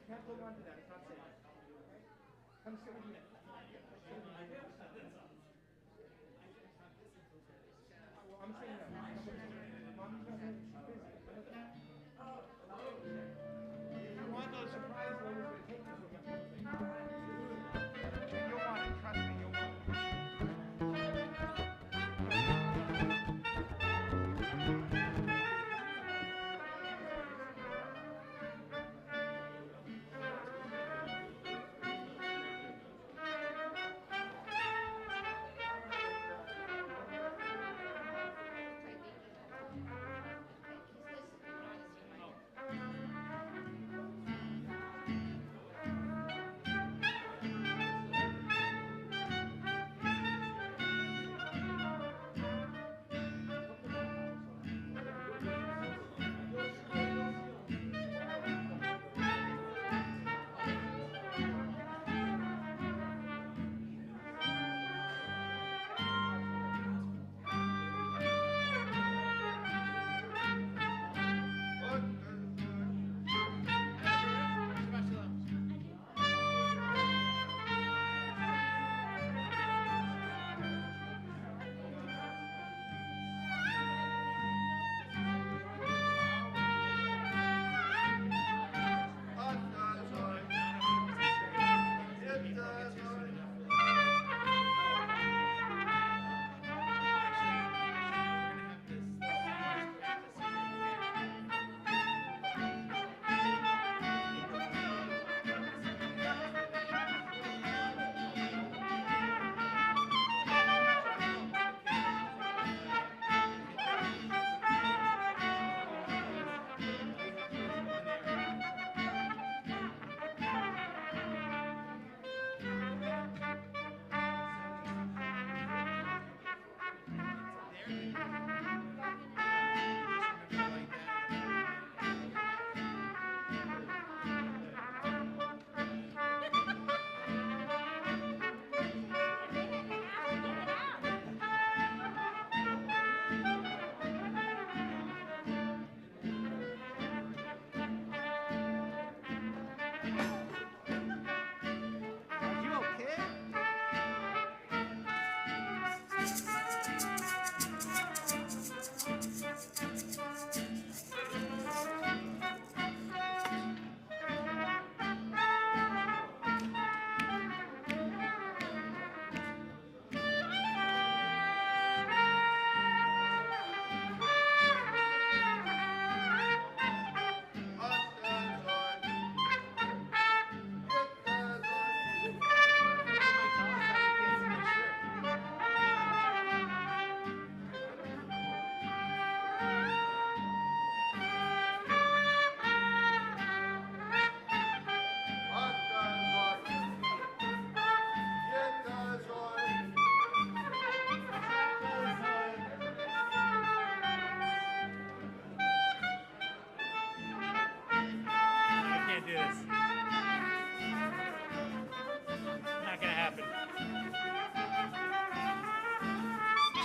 can't hold on to that. It's not safe. Come sit with me. Well, I'm saying that. Mommy's not here. She's busy. If you want those surprise ones that take us with us. You'll want it. Trust me, you'll want it.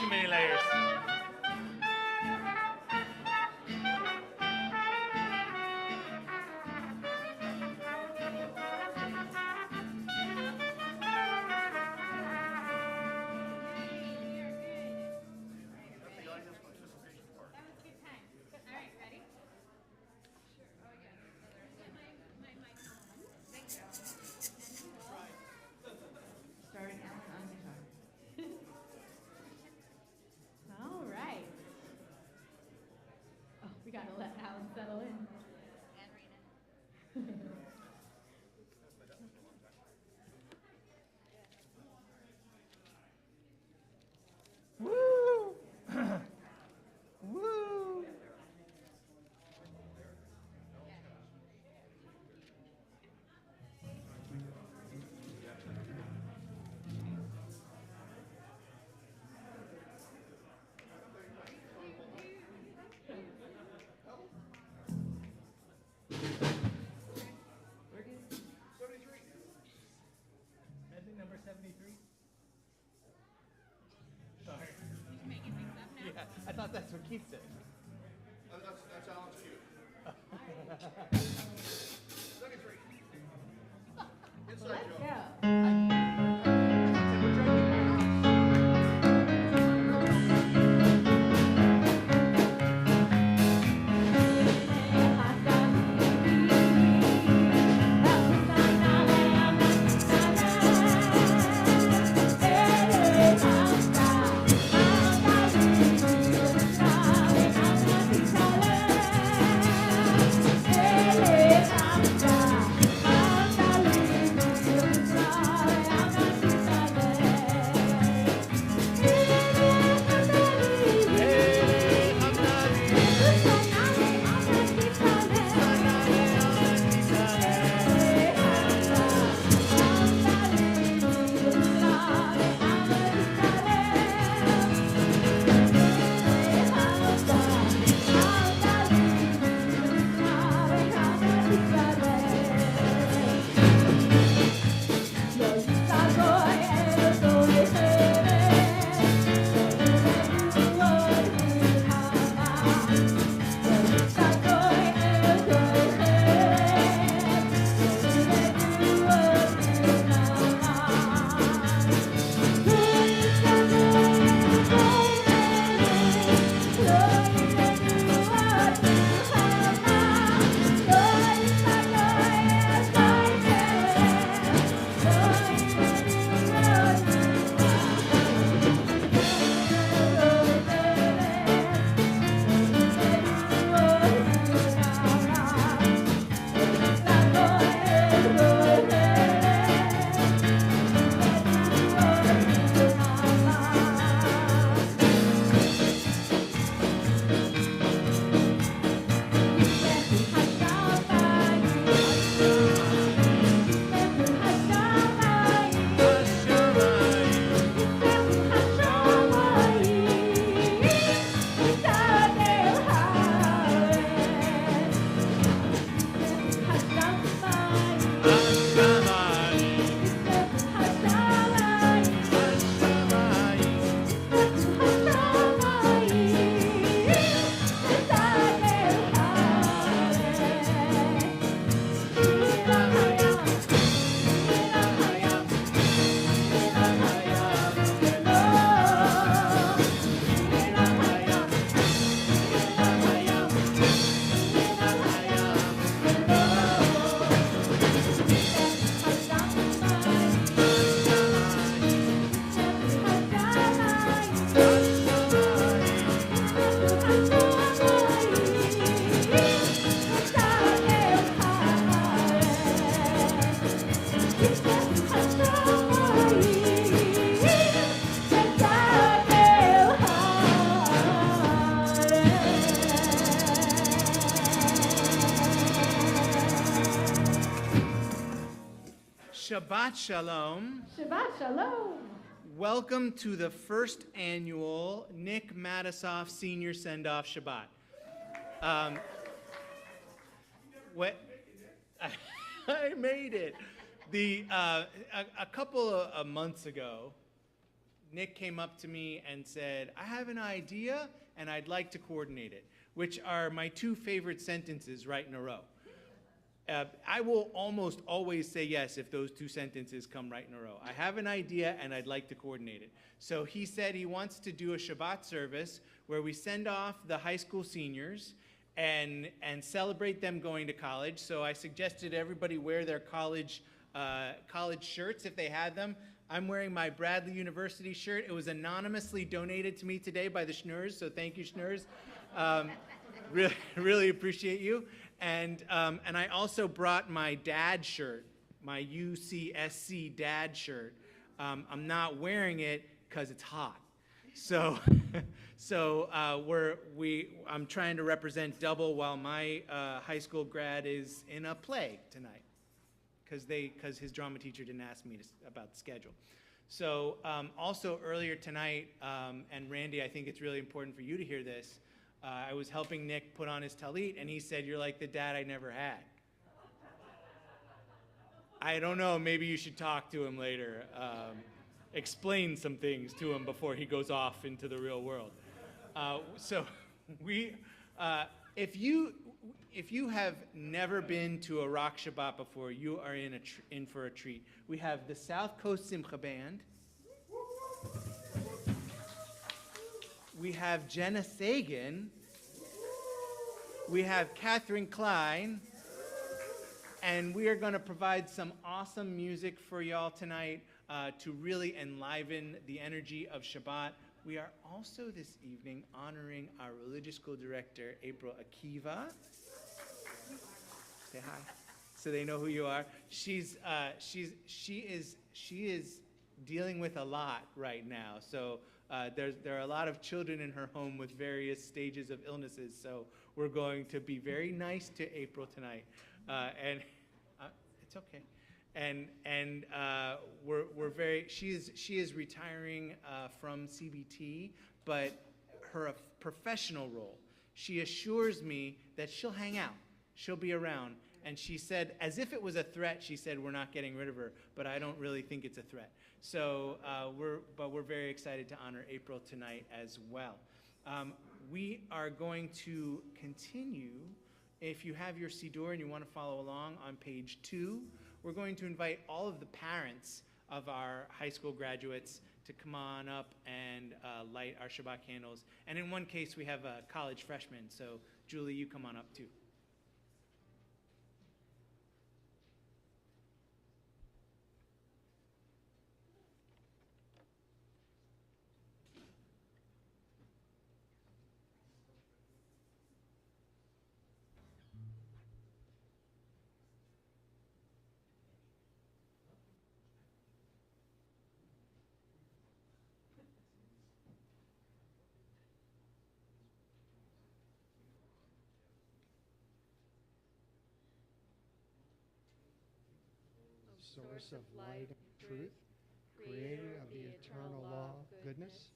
Many layers. We gotta let Alan settle in. And Rena. Woo! Woo! Number 73? Sorry. You're making things up now? Yeah, I thought that's what Keith said. That's Alan's cue. 73. Shabbat Shalom. Shabbat Shalom. Welcome to the first annual Nick Matisoff Senior Send-Off Shabbat. I made it. A couple of months ago, Nick came up to me and said, I have an idea and I'd like to coordinate it, which are my two favorite sentences right in a row. I will almost always say yes if those two sentences come right in a row. I have an idea and I'd like to coordinate it. So he said he wants to do a Shabbat service where we send off the high school seniors and celebrate them going to college. So I suggested everybody wear their college shirts if they had them. I'm wearing my Bradley University shirt. It was anonymously donated to me today by the Schnurs, so thank you, Schnurs. Really appreciate you. And I also brought my dad shirt, my UCSC dad shirt. I'm not wearing it because it's hot. So I'm trying to represent double while my high school grad is in a play tonight because his drama teacher didn't ask me about the schedule. So also earlier tonight, and Randy, I think it's really important for you to hear this. I was helping Nick put on his talit, and he said, "You're like the dad I never had." I don't know, maybe you should talk to him later. Explain some things to him before he goes off into the real world. If you have never been to a Rock Shabbat before, you are in for a treat. We have the South Coast Simcha Band. We have Jenna Sagan. We have Catherine Klein. And we are going to provide some awesome music for y'all tonight to really enliven the energy of Shabbat. We are also this evening honoring our religious school director, April Akiva. Say hi, so they know who you are. She is dealing with a lot right now. So there are a lot of children in her home with various stages of illnesses. So we're going to be very nice to April tonight, and it's okay. And we're very. She is retiring from CBT, but her professional role. She assures me that she'll hang out. She'll be around. And she said, as if it was a threat, she said, we're not getting rid of her, but I don't really think it's a threat. So we're very excited to honor April tonight as well. We are going to continue. If you have your Siddur and you want to follow along on page 2, we're going to invite all of the parents of our high school graduates to come on up and light our Shabbat candles. And in one case, we have a college freshman. So Julie, you come on up too. Source of light and truth, creator of the eternal law of goodness,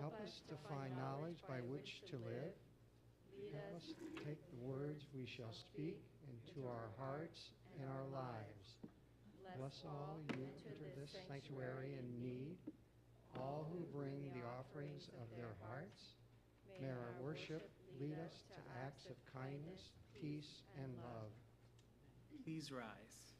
help us to find knowledge by which to live. Help us take the words we shall speak into our hearts and our lives. Bless all you enter this sanctuary in need, all who bring the offerings of their hearts. May our worship lead us to acts of kindness, peace, and love. Please rise.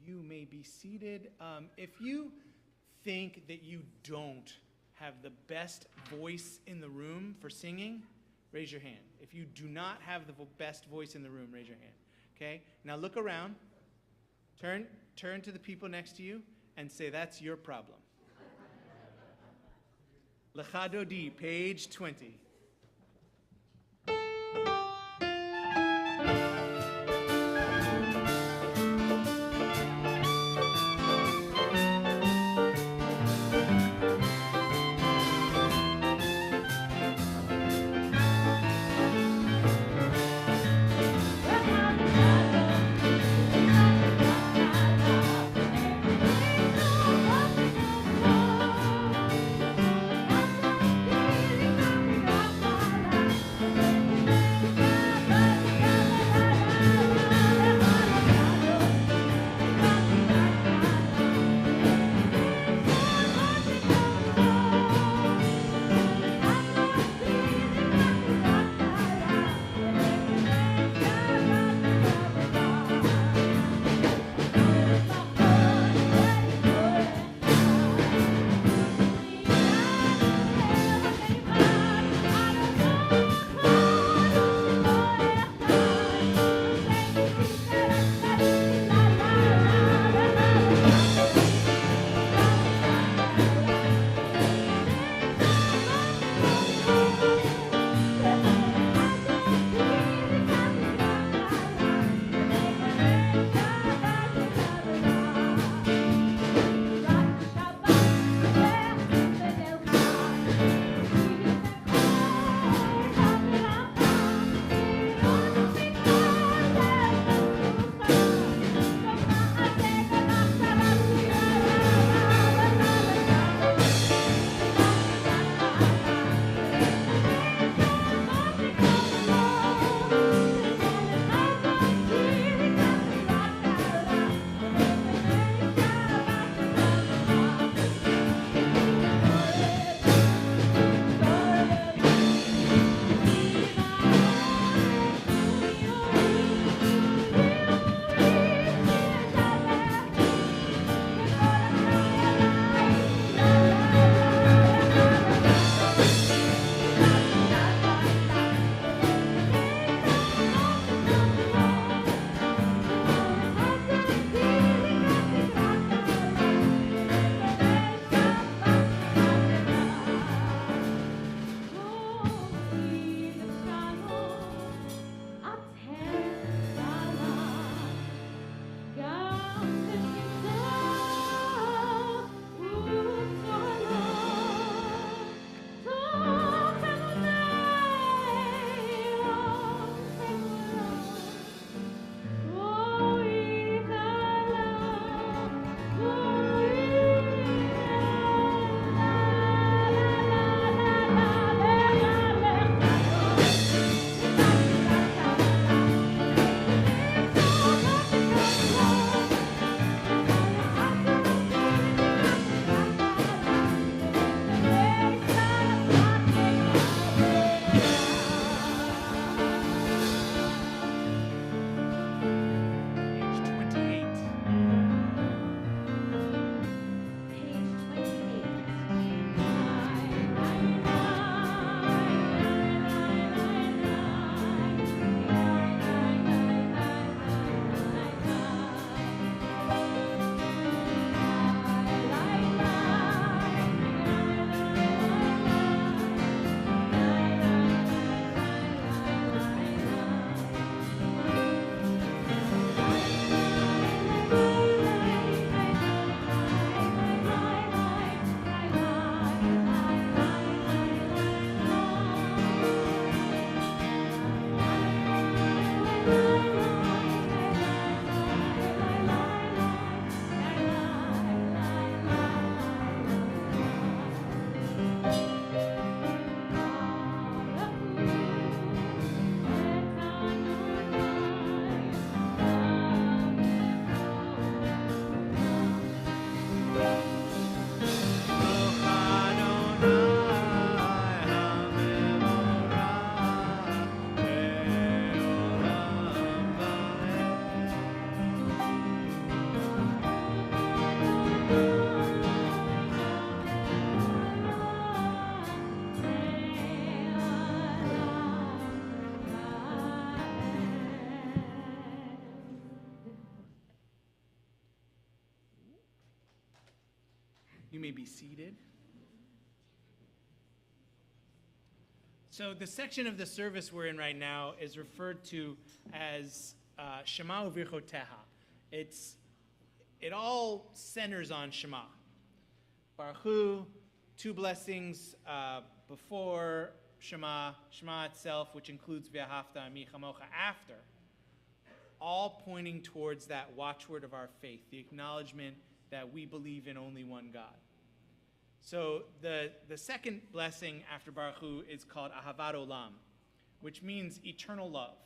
You may be seated. If you think that you don't have the best voice in the room for singing, raise your hand. If you do not have the best voice in the room, raise your hand. Okay? Now look around. Turn to the people next to you and say, that's your problem. Lecha Dodi, page 20. Thank you. You may be seated. So the section of the service we're in right now is referred to as Shema Uvirchoteha. It all centers on Shema. Baruch Hu, two blessings before Shema itself, which includes V'ahavta Ami Chamocha after, all pointing towards that watchword of our faith, the acknowledgement that we believe in only one God. So the second blessing after Baruch Hu is called Ahavat Olam, which means eternal love.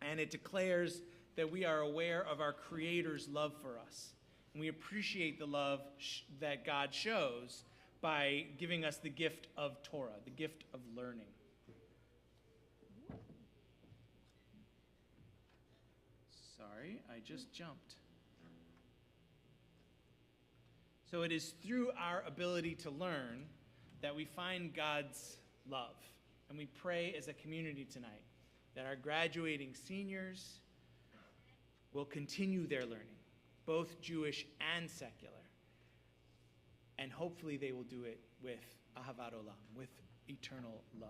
And it declares that we are aware of our Creator's love for us. And we appreciate the love that God shows by giving us the gift of Torah, the gift of learning. Sorry, I just jumped. So it is through our ability to learn that we find God's love. And we pray as a community tonight that our graduating seniors will continue their learning, both Jewish and secular. And hopefully they will do it with Ahavat Olam, with eternal love.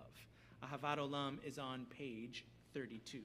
Ahavat Olam is on page 32.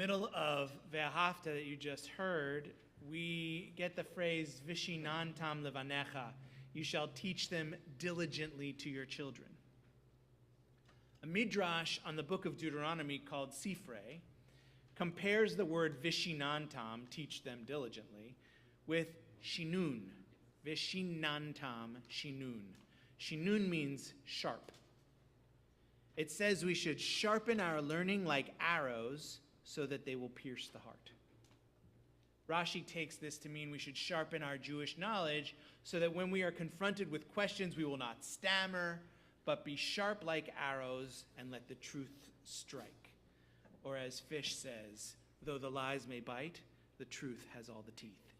middle of Ve'ahavta that you just heard, we get the phrase Vishinantam levanecha. You shall teach them diligently to your children. A midrash on the book of Deuteronomy called Sifrei compares the word Vishinantam, teach them diligently, with Shinun. Vishinantam Shinun. Shinun means sharp. It says we should sharpen our learning like arrows so that they will pierce the heart. Rashi takes this to mean we should sharpen our Jewish knowledge so that when we are confronted with questions, we will not stammer, but be sharp like arrows and let the truth strike. Or as Fish says, though the lies may bite, the truth has all the teeth.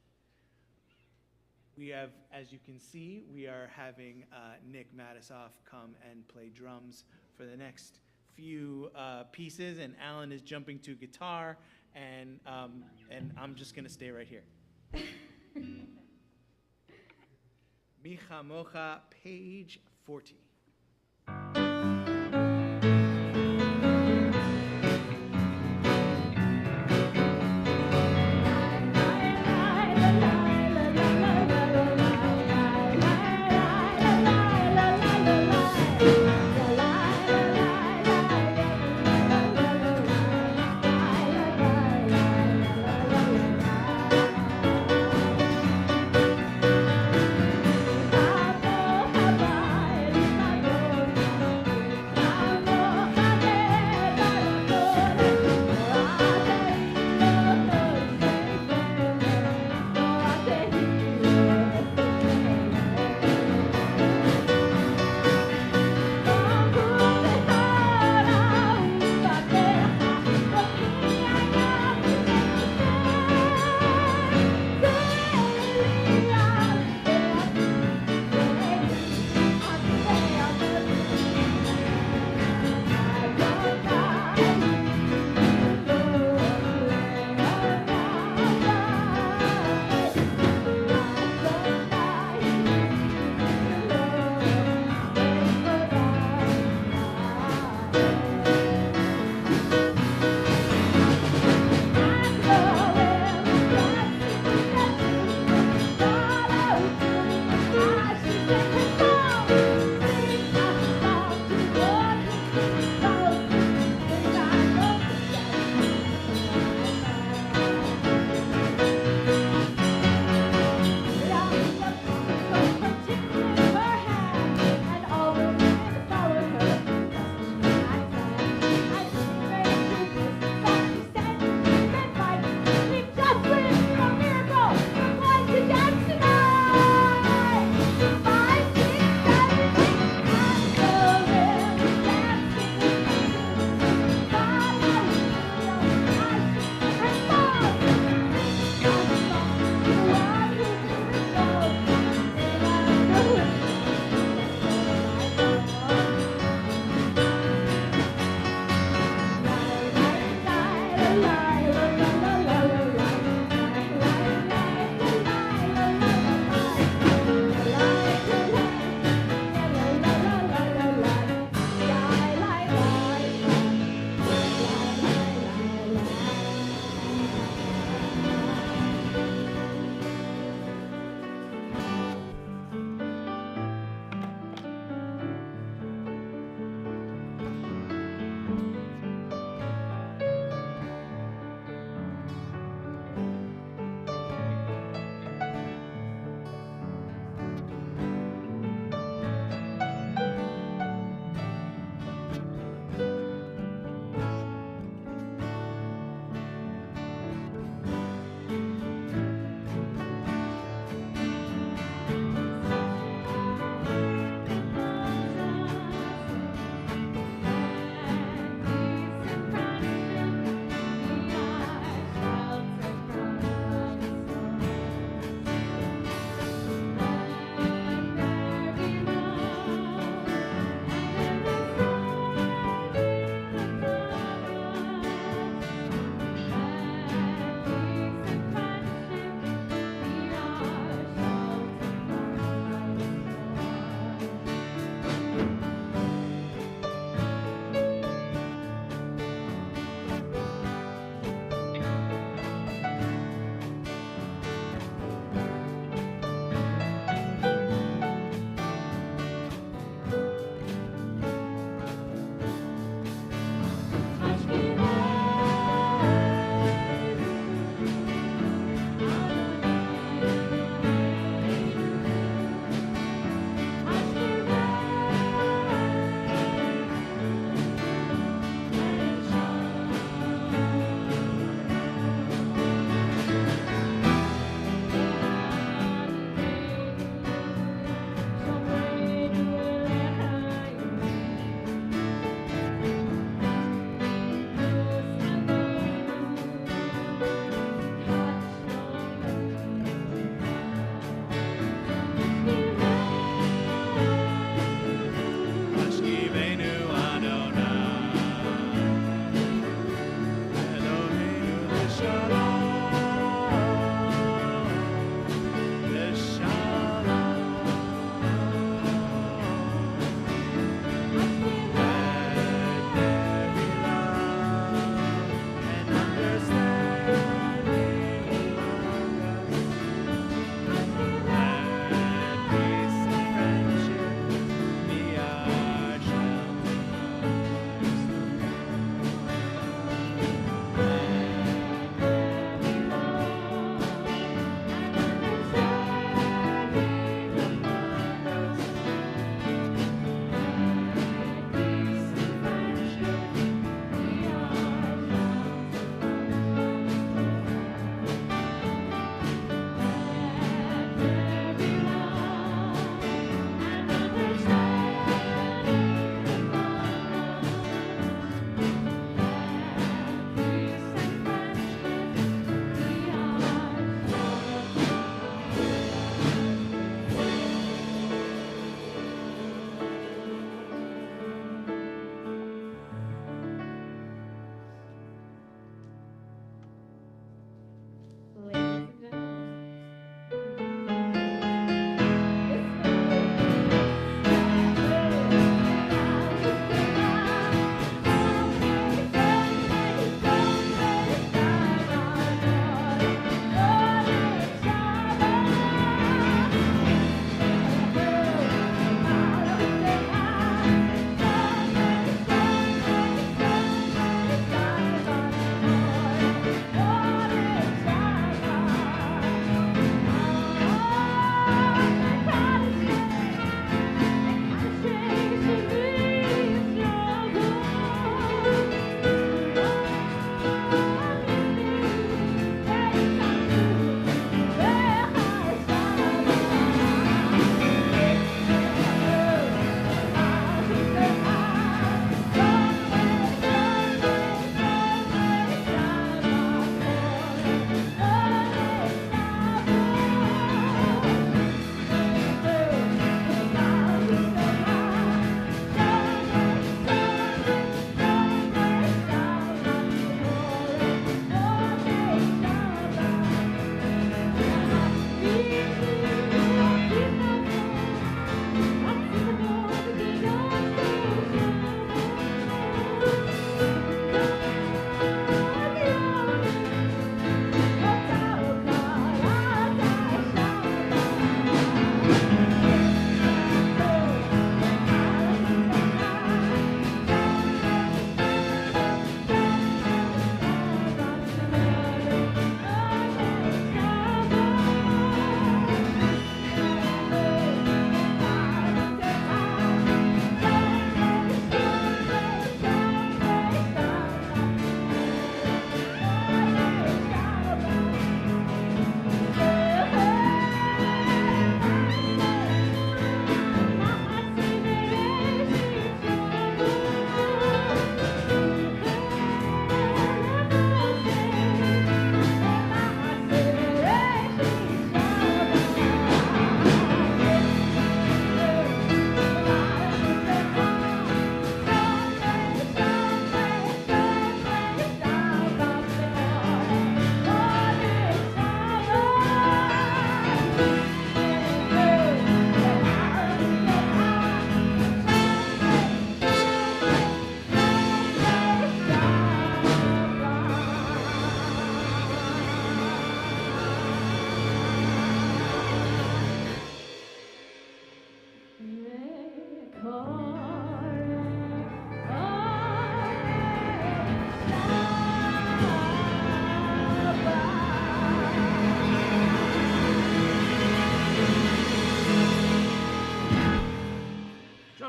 We have, as you can see, we are having Nick Matisoff come and play drums for the next few pieces, and Alan is jumping to guitar, and I'm just going to stay right here. Micha Mocha, page 40. Bye.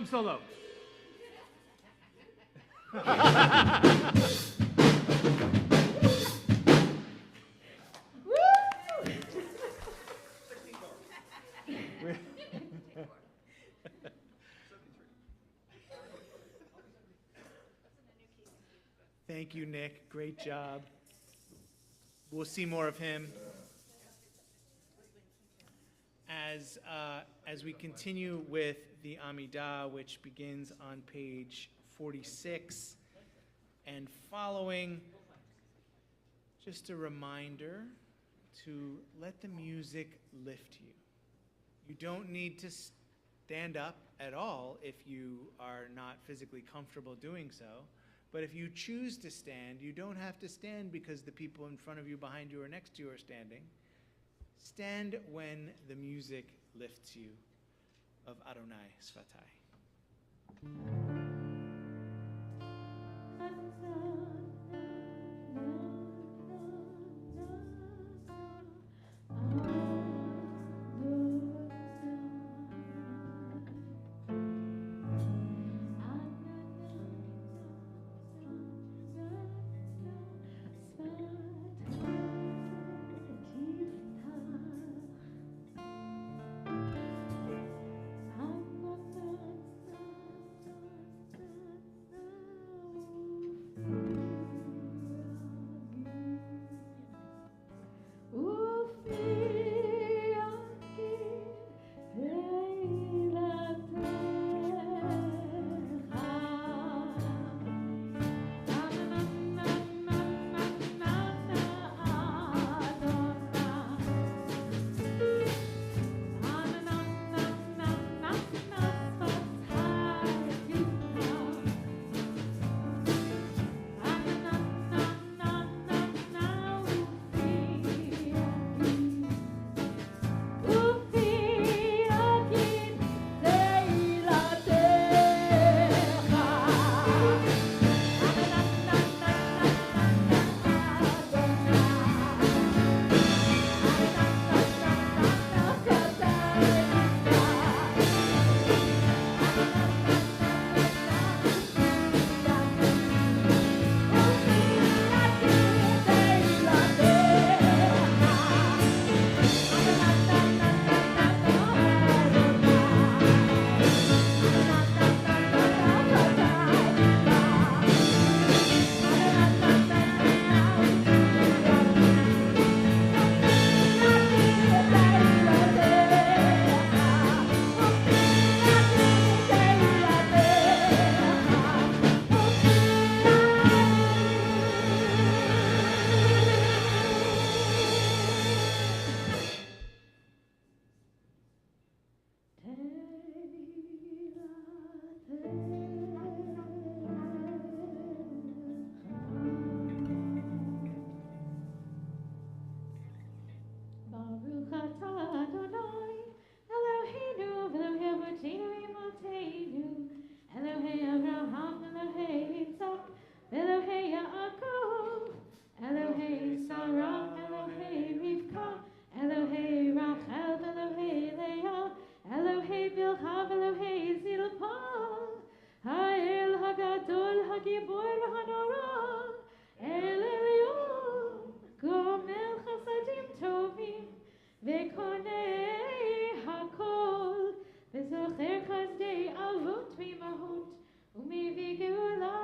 I'm solo. Thank you, Nick. Great job. We'll see more of him. As we continue with the Amidah, which begins on page 46 and following, just a reminder to let the music lift you. You don't need to stand up at all if you are not physically comfortable doing so. But if you choose to stand, you don't have to stand because the people in front of you, behind you, or next to you are standing. Stand when the music lifts you of Adonai Svatai. וזוכר חסדי אבות ואימהות, ומביא גאולה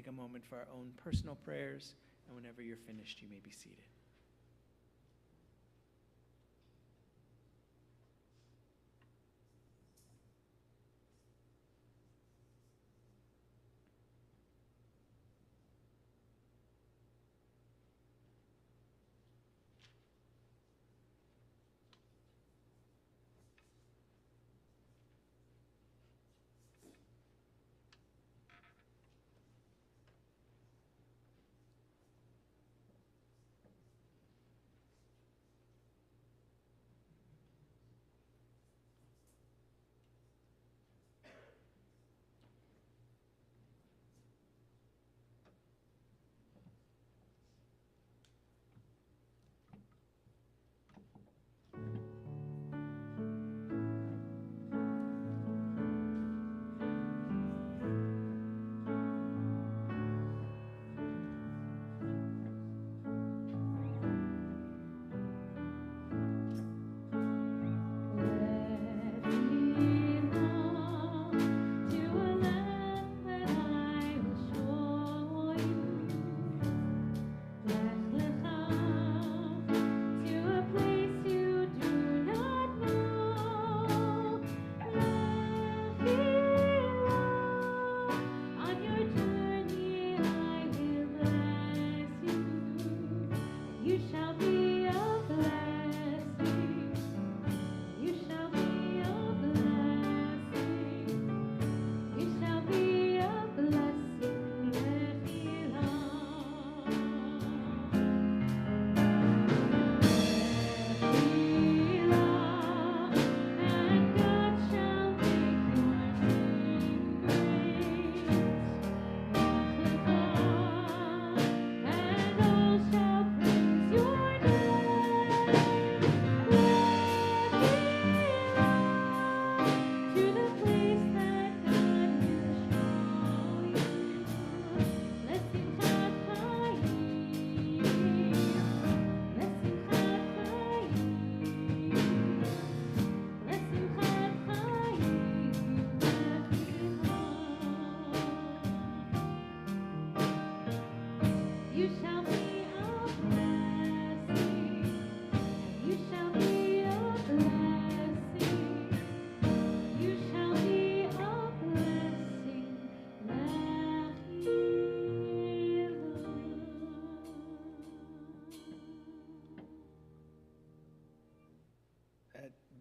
take a moment for our own personal prayers, and whenever you're finished, you may be seated.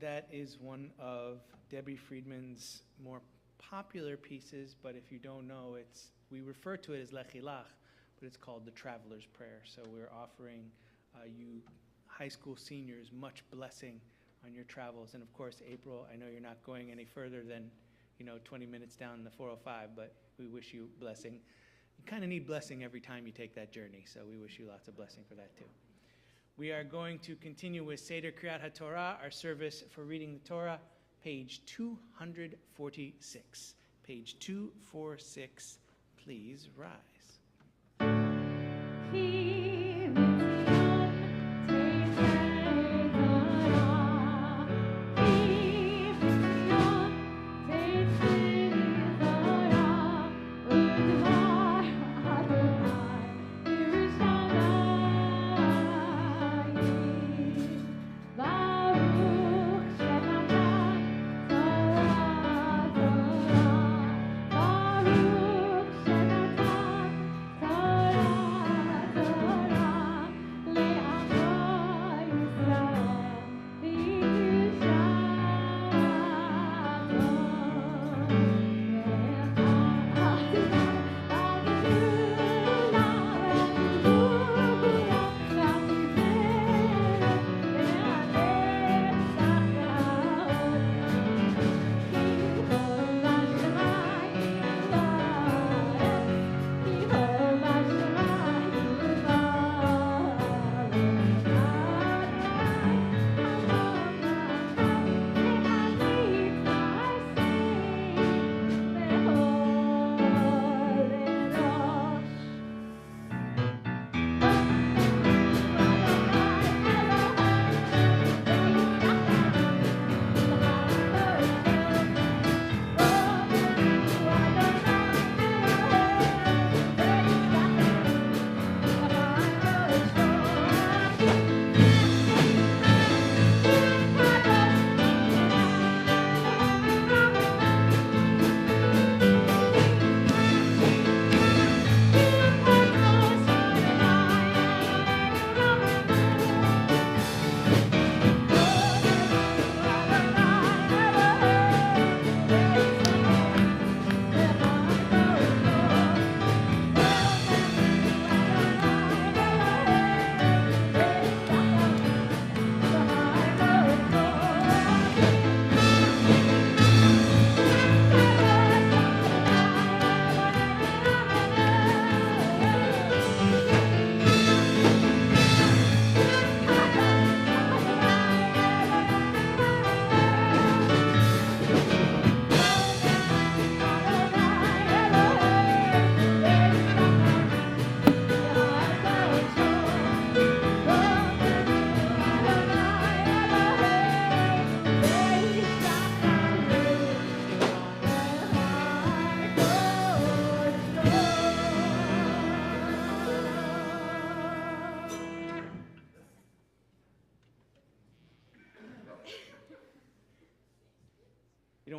That is one of Debbie Friedman's more popular pieces, but if you don't know, we refer to it as Lechilach, but it's called the Traveler's Prayer. So we're offering you high school seniors much blessing on your travels. And of course, April, I know you're not going any further than 20 minutes down the 405, but we wish you blessing. You kind of need blessing every time you take that journey, so we wish you lots of blessing for that too. We are going to continue with Seder Kriyat HaTorah, our service for reading the Torah, page 246. Page 246, please rise.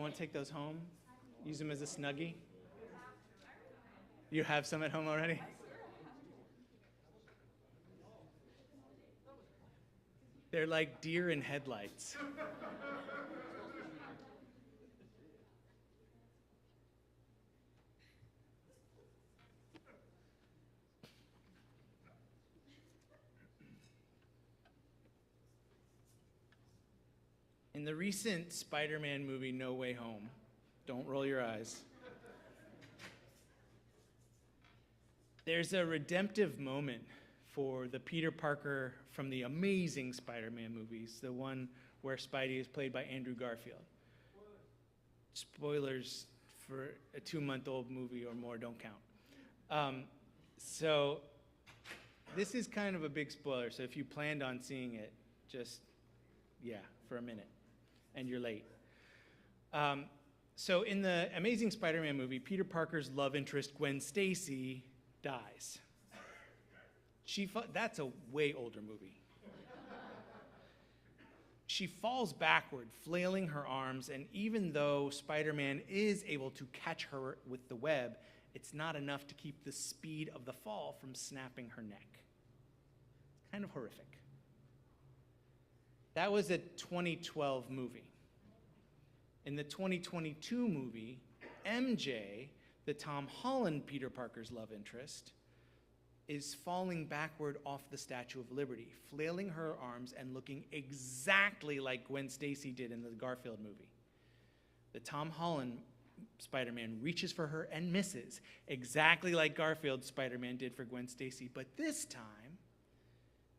want to take those home? Use them as a Snuggie? You have some at home already? They're like deer in headlights. In the recent Spider-Man movie, No Way Home, don't roll your eyes, there's a redemptive moment for the Peter Parker from the amazing Spider-Man movies, the one where Spidey is played by Andrew Garfield. Spoilers for a 2-month-old movie or more don't count. So this is kind of a big spoiler, so if you planned on seeing it, just, for a minute, and you're late. So in the Amazing Spider-Man movie, Peter Parker's love interest, Gwen Stacy, dies. That's a way older movie. She falls backward, flailing her arms, and even though Spider-Man is able to catch her with the web, it's not enough to keep the speed of the fall from snapping her neck. Kind of horrific. That was a 2012 movie. In the 2022 movie, MJ, the Tom Holland Peter Parker's love interest, is falling backward off the Statue of Liberty, flailing her arms and looking exactly like Gwen Stacy did in the Garfield movie. The Tom Holland Spider-Man reaches for her and misses, exactly like Garfield's Spider-Man did for Gwen Stacy. But this time,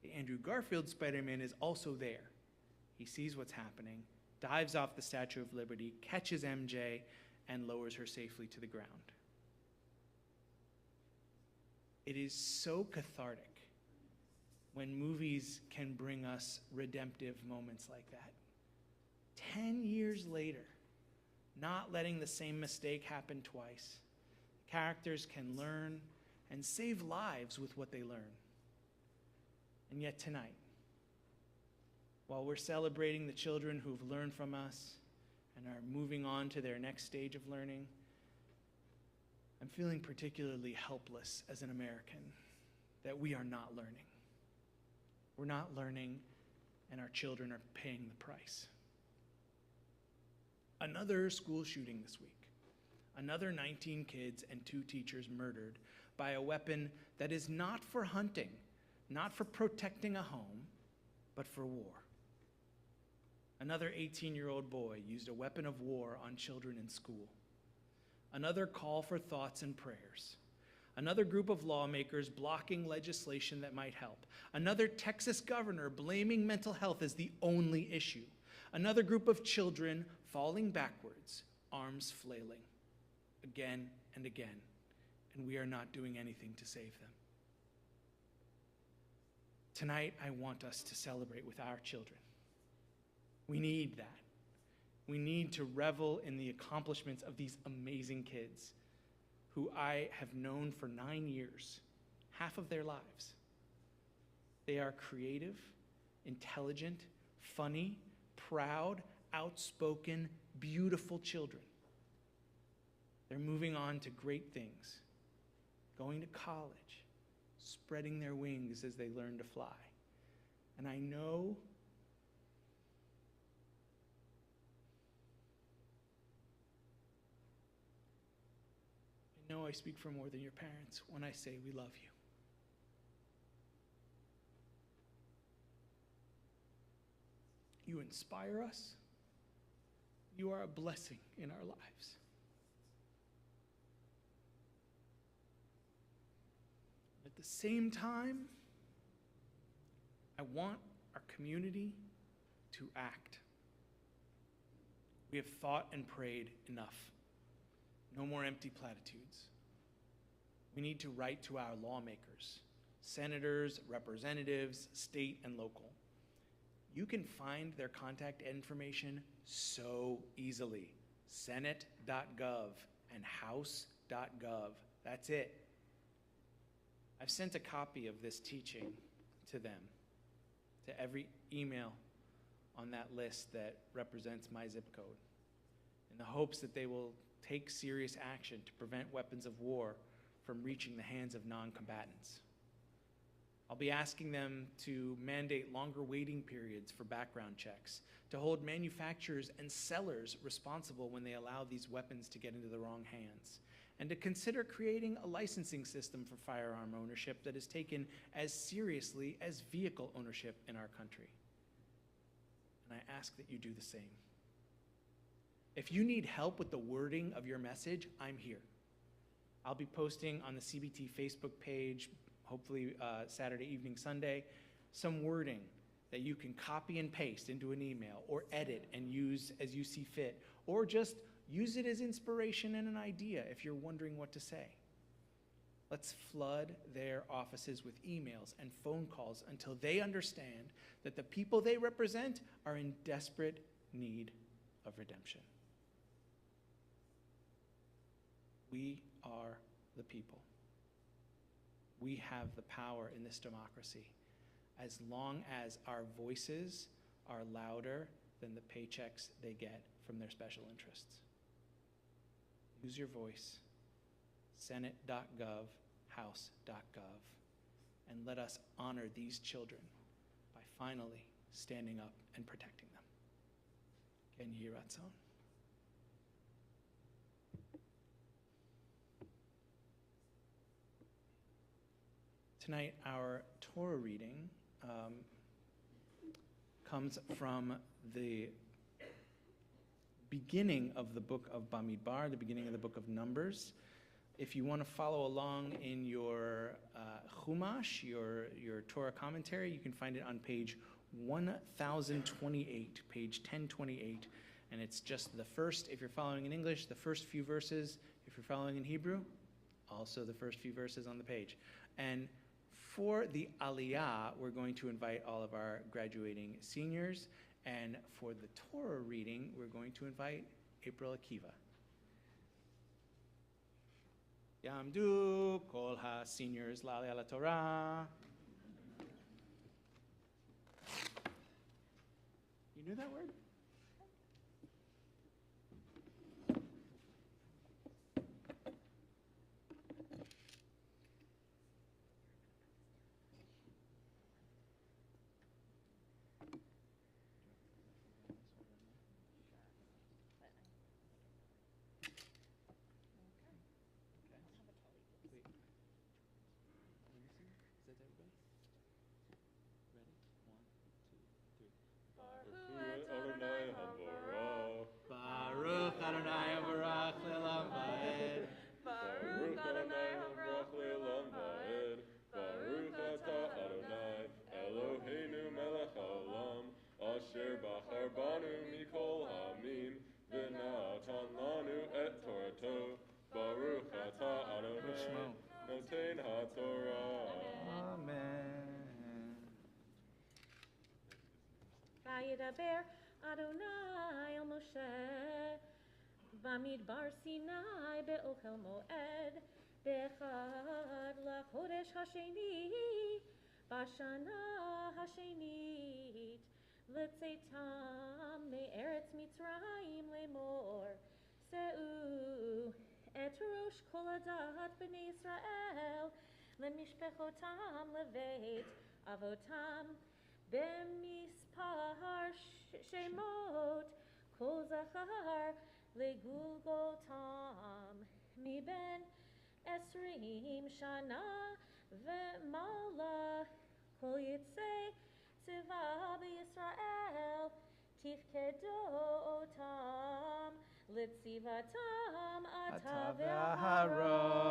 the Andrew Garfield Spider-Man is also there. He sees what's happening, dives off the Statue of Liberty, catches MJ, and lowers her safely to the ground. It is so cathartic when movies can bring us redemptive moments like that. 10 years later, not letting the same mistake happen twice, characters can learn and save lives with what they learn. And yet tonight, while we're celebrating the children who've learned from us and are moving on to their next stage of learning, I'm feeling particularly helpless as an American that we are not learning. We're not learning, and our children are paying the price. Another school shooting this week. Another 19 kids and 2 teachers murdered by a weapon that is not for hunting, not for protecting a home, but for war. Another 18-year-old boy used a weapon of war on children in school. Another call for thoughts and prayers. Another group of lawmakers blocking legislation that might help. Another Texas governor blaming mental health as the only issue. Another group of children falling backwards, arms flailing, again and again, and we are not doing anything to save them. Tonight, I want us to celebrate with our children. We need that. We need to revel in the accomplishments of these amazing kids who I have known for 9 years, half of their lives. They are creative, intelligent, funny, proud, outspoken, beautiful children. They're moving on to great things, going to college, spreading their wings as they learn to fly. And I know I speak for more than your parents when I say we love you. You inspire us. You are a blessing in our lives. At the same time, I want our community to act. We have thought and prayed enough. No more empty platitudes. We need to write to our lawmakers, senators, representatives, state and local. You can find their contact information so easily. Senate.gov and House.gov. That's it. I've sent a copy of this teaching to them, to every email on that list that represents my zip code. in the hopes that they will take serious action to prevent weapons of war from reaching the hands of non-combatants. I'll be asking them to mandate longer waiting periods for background checks, to hold manufacturers and sellers responsible when they allow these weapons to get into the wrong hands, and to consider creating a licensing system for firearm ownership that is taken as seriously as vehicle ownership in our country. And I ask that you do the same. If you need help with the wording of your message, I'm here. I'll be posting on the CBT Facebook page, hopefully Saturday evening, Sunday, some wording that you can copy and paste into an email or edit and use as you see fit, or just use it as inspiration and an idea if you're wondering what to say. Let's flood their offices with emails and phone calls until they understand that the people they represent are in desperate need of redemption. We are the people. We have the power in this democracy as long as our voices are louder than the paychecks they get from their special interests. Use your voice. Senate.gov, House.gov, and let us honor these children by finally standing up and protecting them. Ken Yeh Ratzon. Tonight, our Torah reading comes from the beginning of the book of Bamidbar, the beginning of the book of Numbers. If you want to follow along in your Chumash, your Torah commentary, you can find it on page 1028, page 1028. And it's just the first, if you're following in English, the first few verses. If you're following in Hebrew, also the first few verses on the page. And for the Aliyah, we're going to invite all of our graduating seniors. And for the Torah reading, we're going to invite April Akiva. Yamdu kol ha-seniors la'aleh ala Torah. You knew that word? Vayedaber Adonai el Moshe Bamidbar Sinai be'ochel moed bechad lachodesh hasheni bashana hashenit letzetam me'eretz Mitzrayim lemor se'u et rosh kol adat b'nei Yisrael lemishpechotam leveit avotam b'mispar shemot kol zachar legulgotam miben esrim shana v'mala kol yitzei tzivah b'Yisrael tifkedotam litzivatam ata v'aharon.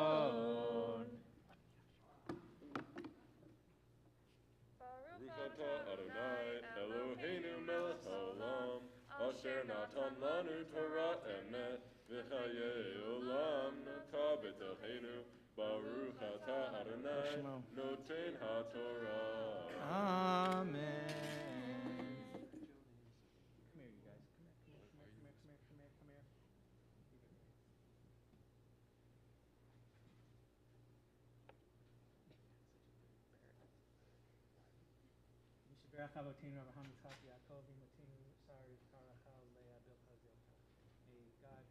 Adonai Eloheinu melech haolam asher natan lanu Torah emet v'chayei olam nata b'tocheinu baruch ata Adonai noten haTorah. Amen. Come here, you guys. Come here. Yisberach Avotinu Avraham Yitzchak Yaakov Imotinu Sari Karachal Leah Bilchah Zilcha. May God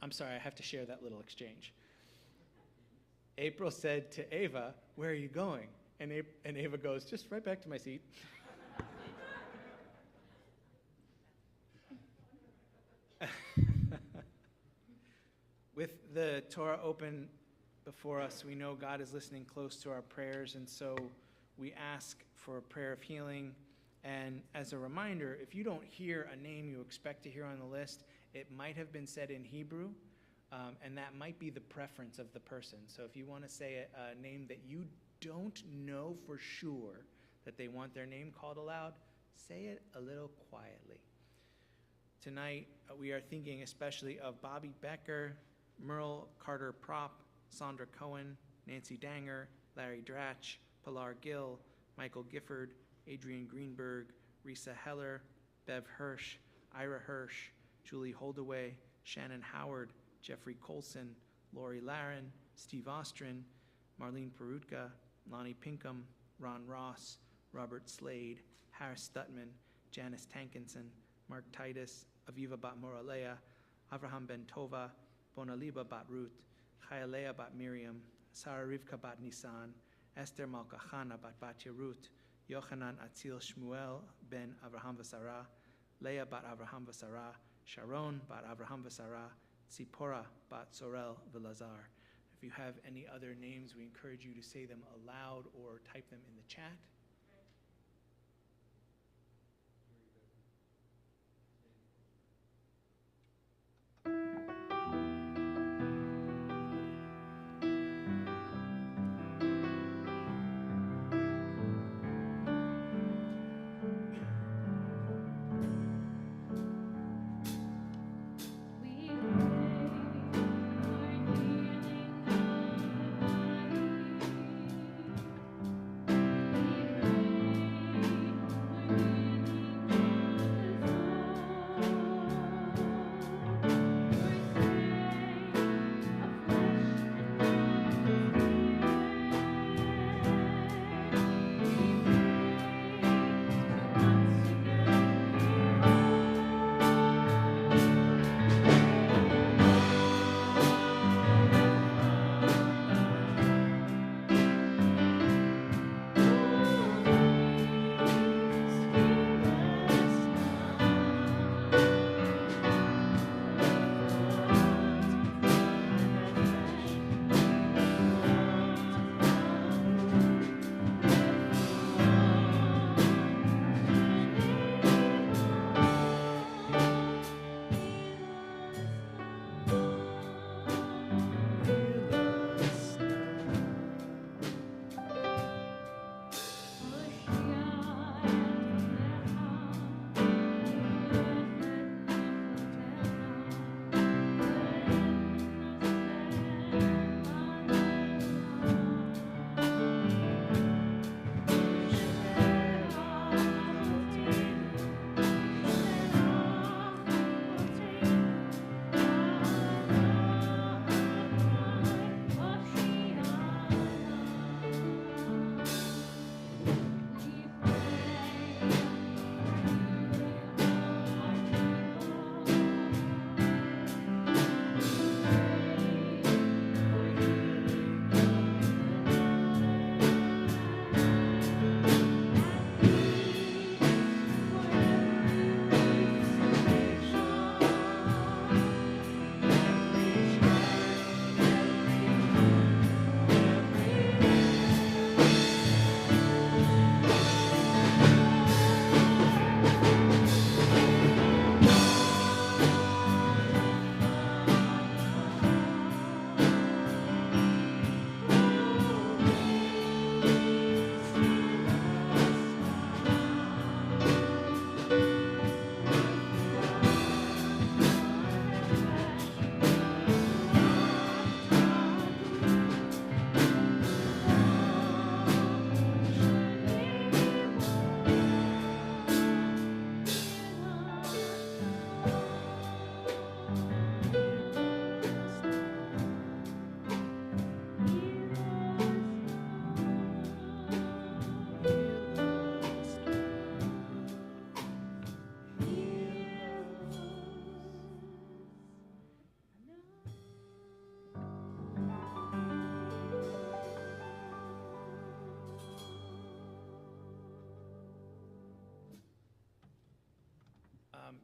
I'm sorry, I have to share that little exchange. April said to Ava, "Where are you going?" And Ava goes, "Just right back to my seat." With the Torah open before us, we know God is listening close to our prayers, and so we ask for a prayer of healing. And as a reminder, if you don't hear a name you expect to hear on the list, it might have been said in Hebrew, and that might be the preference of the person. So if you want to say a name that you don't know for sure that they want their name called aloud, say it a little quietly. Tonight, we are thinking especially of Bobby Becker, Merle Carter Prop, Sandra Cohen, Nancy Danger, Larry Dratch, Pilar Gill, Michael Gifford, Adrian Greenberg, Risa Heller, Bev Hirsch, Ira Hirsch, Julie Holdaway, Shannon Howard, Jeffrey Colson, Lori Laren, Steve Ostrin, Marlene Perutka, Lonnie Pinkham, Ron Ross, Robert Slade, Harris Stutman, Janice Tankinson, Mark Titus, Aviva Bat Moralea, Avraham Ben Tova, Bonaliba Bat Ruth, Chayalea Bat Miriam, Sarah Rivka Bat Nisan, Esther Malkachana Bat Batya Ruth, Yochanan Atzil Shmuel Ben Avraham Vasara, Leah Bat Avraham Vasara, Sharon Bat Avraham Vasara, Tzipora Bat Sorel Vilazar. If you have any other names, we encourage you to say them aloud or type them in the chat. We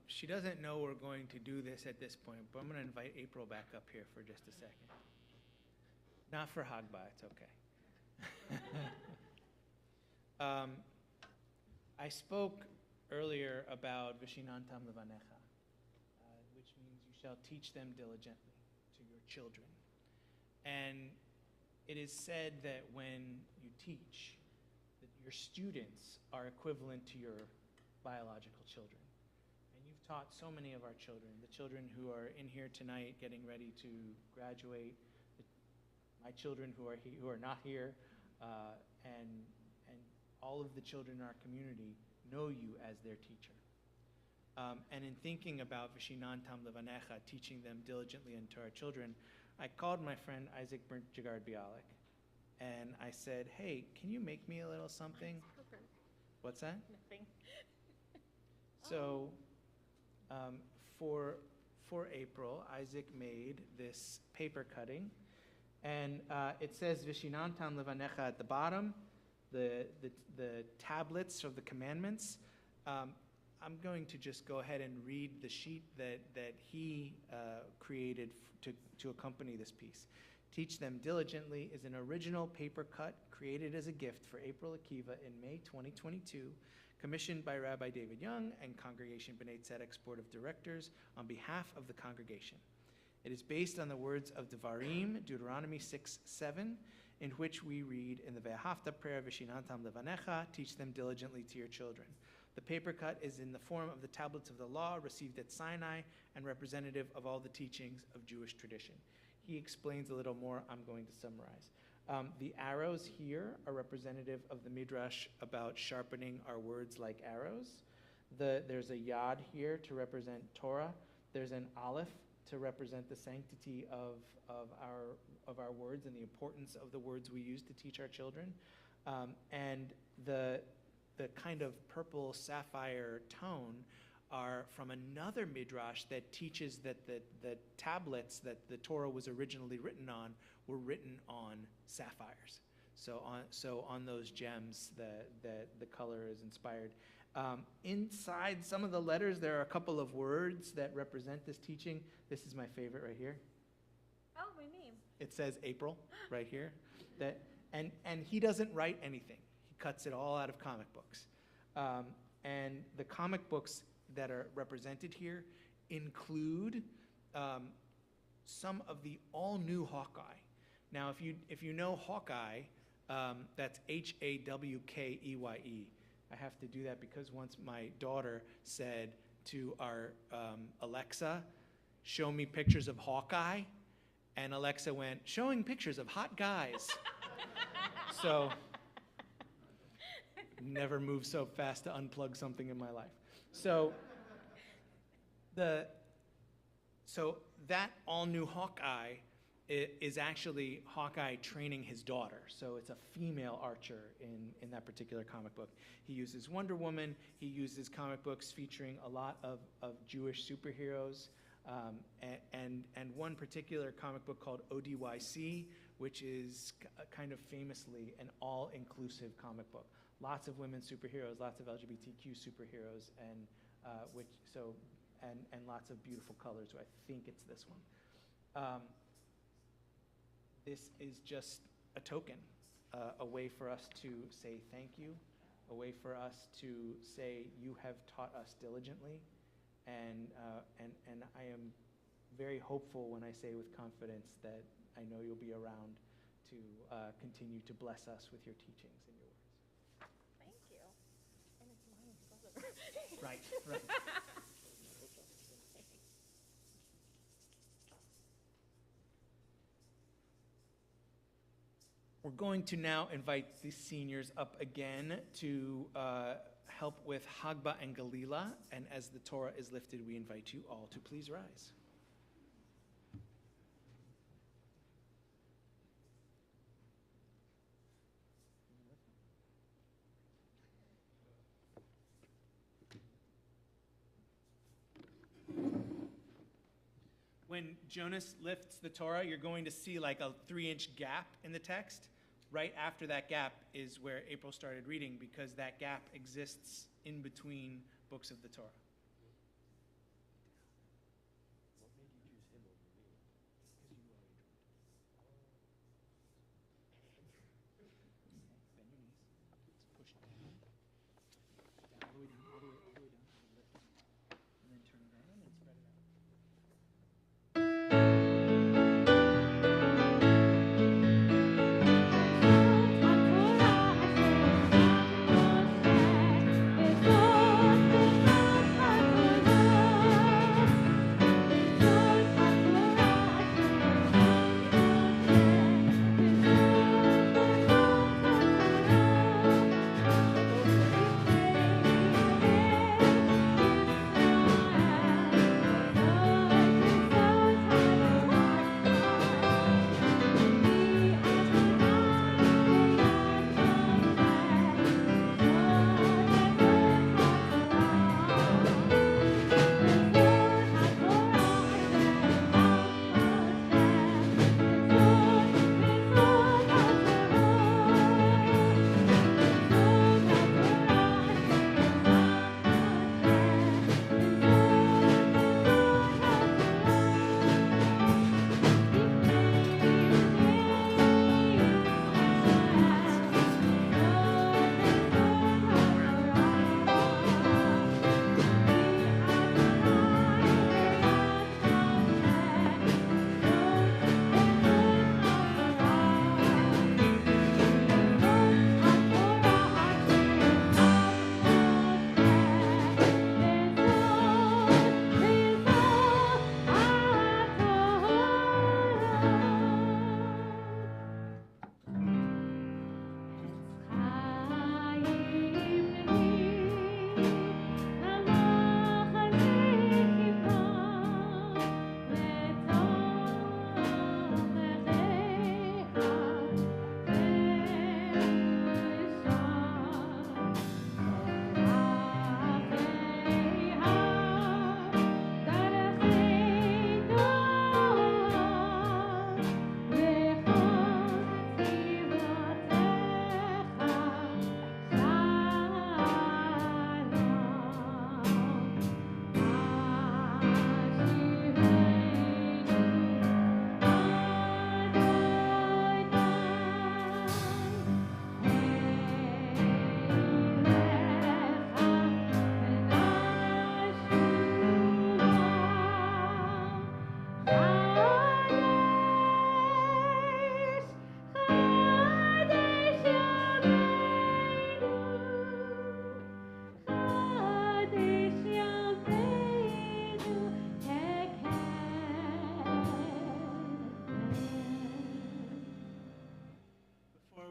She doesn't know we're going to do this at this point, but I'm going to invite April back up here for just a second. Not for Hagba, it's okay. I spoke earlier about Vishinantam Levanecha, which means you shall teach them diligently to your children. And it is said that when you teach, that your students are equivalent to your biological children. And you've taught so many of our children, the children who are in here tonight getting ready to graduate, my children who are not here, and all of the children in our community know you as their teacher. And in thinking about Vishinantam Levanecha, teaching them diligently unto our children, I called my friend Isaac Jagard Bialik, and I said, hey, can you make me a little something? What's that? Nothing. So for April, Isaac made this paper cutting, and it says Vishinantam Levanecha at the bottom, the tablets of the commandments. I'm going to just go ahead and read the sheet that he created to accompany this piece. Teach Them Diligently is an original paper cut created as a gift for April Akiva in May 2022, commissioned by Rabbi David Young and Congregation Bnai Tzedek's Board of Directors on behalf of the congregation. It is based on the words of Devarim, Deuteronomy 6:7, in which we read in the Ve'ahavta prayer, Vishinantam Levanecha, teach them diligently to your children. The paper cut is in the form of the tablets of the law received at Sinai and representative of all the teachings of Jewish tradition. He explains a little more. I'm going to summarize. The arrows here are representative of the Midrash about sharpening our words like arrows. There's a yod here to represent Torah. There's an aleph to represent the sanctity of our words and the importance of the words we use to teach our children. And the kind of purple sapphire tone are from another midrash that teaches that the tablets that the Torah was originally written on were written on sapphires. So on those gems, the color is inspired. Inside some of the letters, there are a couple of words that represent this teaching. This is my favorite right here. Oh, my name. It says April right here. And he doesn't write anything. He cuts it all out of comic books. And the comic books that are represented here include some of the all-new Hawkeye. Now, if you know Hawkeye, that's Hawkeye. I have to do that because once my daughter said to our Alexa, show me pictures of Hawkeye, and Alexa went, showing pictures of hot guys. So, never moved so fast to unplug something in my life. So that all-new Hawkeye is actually Hawkeye training his daughter. So it's a female archer in that particular comic book. He uses Wonder Woman. He uses comic books featuring a lot of Jewish superheroes. And one particular comic book called ODYC, which is kind of famously an all-inclusive comic book. Lots of women superheroes, lots of LGBTQ superheroes, and lots of beautiful colors. I think it's this one. This is just a token, a way for us to say thank you, a way for us to say you have taught us diligently, and I am very hopeful when I say with confidence that I know you'll be around to continue to bless us with your teachings and your words. Thank you. And it's Mommy's brother. Right. We're going to now invite the seniors up again to help with Hagba and Galila, and as the Torah is lifted, we invite you all to please rise. When Jonas lifts the Torah, you're going to see like a 3-inch gap in the text. Right after that gap is where April started reading, because that gap exists in between books of the Torah.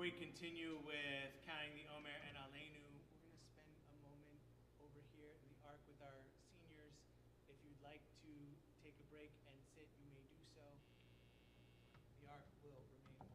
we continue with counting the Omer and Aleinu, we're going to spend a moment over here in the Ark with our seniors. If you'd like to take a break and sit, you may do so. The Ark will remain open.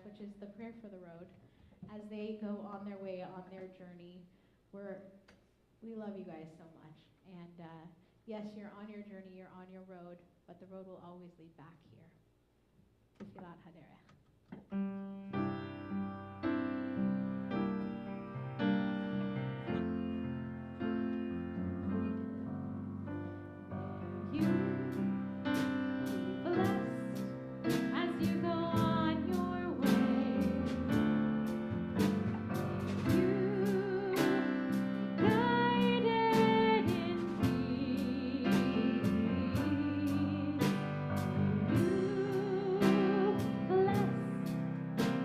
Which is the prayer for the road, as they go on their way, on their journey. We love you guys so much. And yes, you're on your journey, you're on your road, but the road will always lead back here. Tefillat Haderech. Bless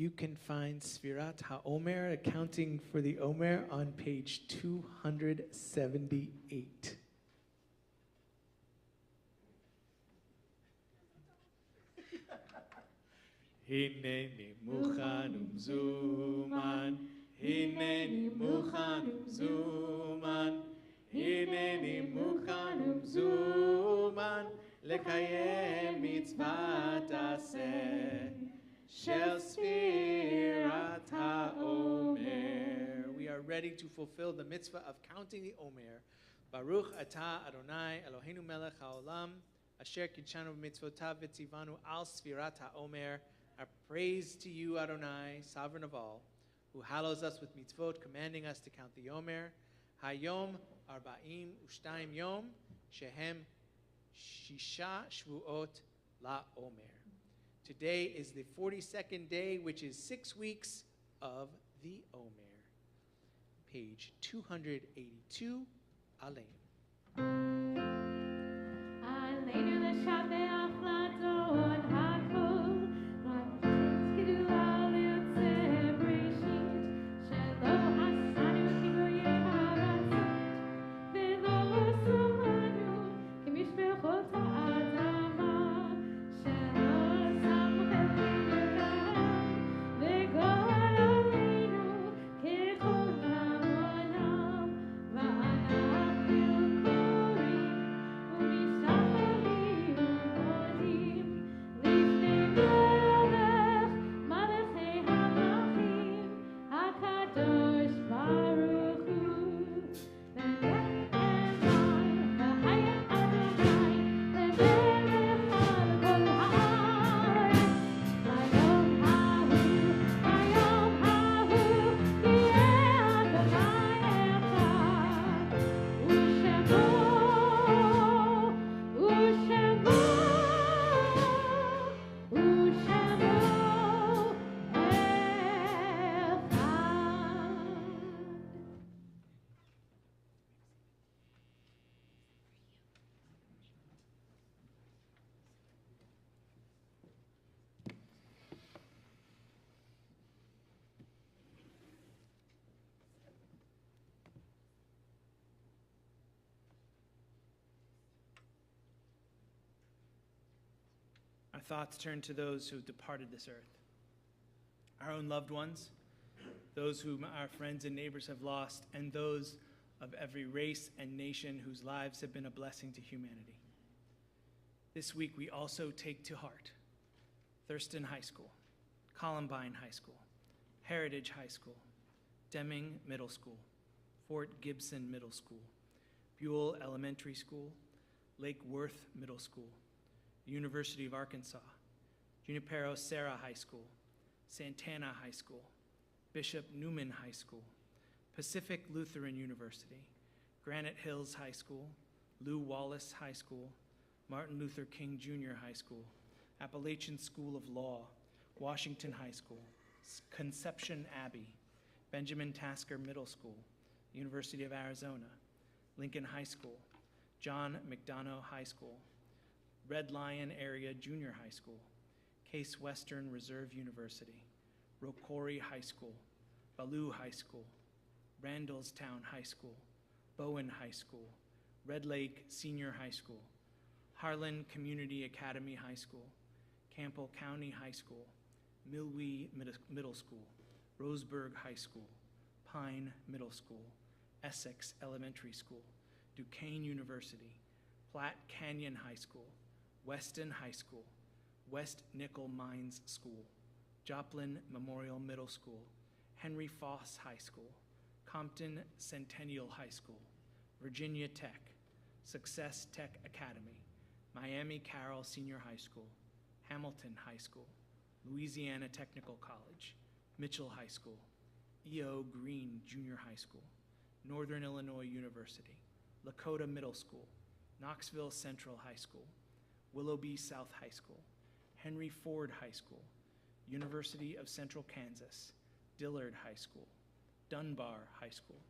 You can find Sfirat HaOmer, accounting for the Omer, on page 278. Hineni mukhan umzuman, hineni mukhan umzuman, hineni mukhan umzuman, lekayem mitzvat aseh. Shel Sfirat HaOmer. We are ready to fulfill the mitzvah of counting the Omer. Baruch atah Adonai Eloheinu melech haolam, asher kitshanu b'mitzvotav v'tzivanu al Sfirat HaOmer. Our praise to you, Adonai, sovereign of all, who hallows us with mitzvot, commanding us to count the Omer. Hayom arba'im u'shtayim yom, shehem shisha shvuot la'Omer. Today is the 42nd day, which is 6 weeks of the Omer. Page 282, Alein. Aleinu l'shabeach l'adon hakol, l'amtidu aliyot zebreshit, shelo asanu kiboye haratzot, velo sumanu kimishpechot ha'adama, shelo Our thoughts turn to those who have departed this earth, our own loved ones, those whom our friends and neighbors have lost, and those of every race and nation whose lives have been a blessing to humanity. This week, we also take to heart Thurston High School, Columbine High School, Heritage High School, Deming Middle School, Fort Gibson Middle School, Buell Elementary School, Lake Worth Middle School, University of Arkansas, Junipero Serra High School, Santana High School, Bishop Newman High School, Pacific Lutheran University, Granite Hills High School, Lew Wallace High School, Martin Luther King Jr. High School, Appalachian School of Law, Washington High School, Conception Abbey, Benjamin Tasker Middle School, University of Arizona, Lincoln High School, John McDonough High School, Red Lion Area Junior High School, Case Western Reserve University, Rocori High School, Ballou High School, Randallstown High School, Bowen High School, Red Lake Senior High School, Harlan Community Academy High School, Campbell County High School, Milwee Middle School, Roseburg High School, Pine Middle School, Essex Elementary School, Duquesne University, Platte Canyon High School, Weston High School, West Nickel Mines School, Joplin Memorial Middle School, Henry Foss High School, Compton Centennial High School, Virginia Tech, Success Tech Academy, Miami Carroll Senior High School, Hamilton High School, Louisiana Technical College, Mitchell High School, E.O. Green Junior High School, Northern Illinois University, Lakota Middle School, Knoxville Central High School, Willoughby South High School, Henry Ford High School, University of Central Kansas, Dillard High School, Dunbar High School,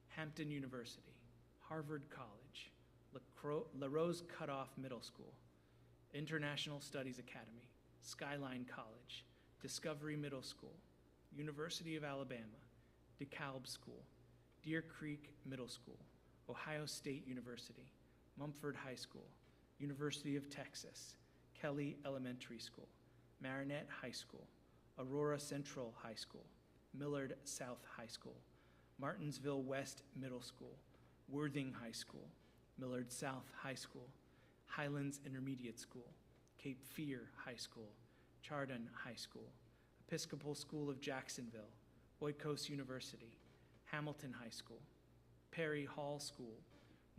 Hampton University, Harvard College, La Rose Cutoff Middle School, International Studies Academy, Skyline College, Discovery Middle School, University of Alabama, DeKalb School, Deer Creek Middle School, Ohio State University, Mumford High School, University of Texas, Kelly Elementary School, Marinette High School, Aurora Central High School, Millard South High School, Martinsville West Middle School, Worthing High School, Millard South High School, Highlands Intermediate School, Cape Fear High School, Chardon High School, Episcopal School of Jacksonville, Oikos University, Hamilton High School, Perry Hall School,